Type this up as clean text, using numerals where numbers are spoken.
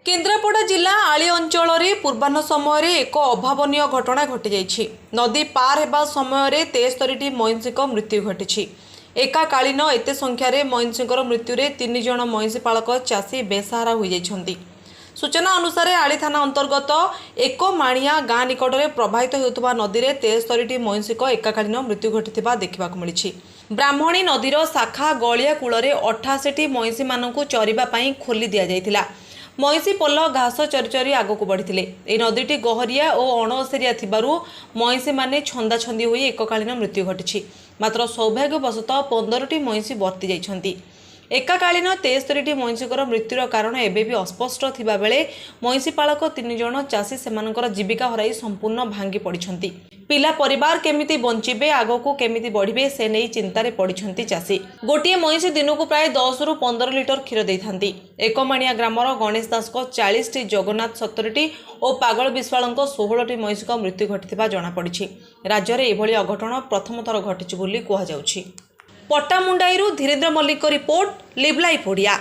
केन्द्रापड़ा जिला आली अंचल पूर्वाह्न समय एक अभावन घटना घटी जाइछि। नदी पार हेबा समय 73टी मईंषी मृत्यु घटी। एकाकालीन एते संख्यार मईंषी मृत्यु 3 जन मईंषी पालक चाषी बेसहारा हो जाइछन्ति। सूचना अनुसार आली थाना अंतर्गत एक माणिया गाँ निकट में प्रवाहित होता नदी में 73टी मईंषी एकाकालीन मृत्यु घटी देखा मिली। ब्राह्मणी नदीर शाखा गलिया कूल 88टी मईंषी मानू चरवाई खोली दि जाइथिला। मईंषी पल घास चरी चरी आगक बढ़ी। नदीटी गहरिया और अणअसेरिया थिबारु मईंषी माने छंदा छंदी होई एककालीन मृत्यु घटी। मात्र सौभाग्यवशतः 15टी मईंषी वर्ती जाइछन्ति। एकाकालीन 73टी मईंषीकर मृत्युर कारण एबे भी अस्पष्ट थिबा बेले मईंषी पालक 3 जन चाषी सेमानकर जीविका हराई संपूर्ण भांगी पड़िछन्ति। पिला परिवार केमिति बंचिबे आगको केमिति बढ़िबे से नहीं चिंतारे पड़िछन्ति चाषी। गोटे मईंषी दिनकू प्राय 10 रु 15 लिटर क्षीर दैथांती। एकमाणिया ग्रामर गणेश दास 40टी, जगन्नाथ 70टी और पागल विश्वालଙ୍କ 16टी मईंषीक मृत्यु घटिथिबा जणा पड़िछि। राज्य रे एभली अघटन प्रथम थर घटिछि बोली कुहा जाउछि। पट्टामुंडाईरू Dhirendra Mallik report, live live Odia.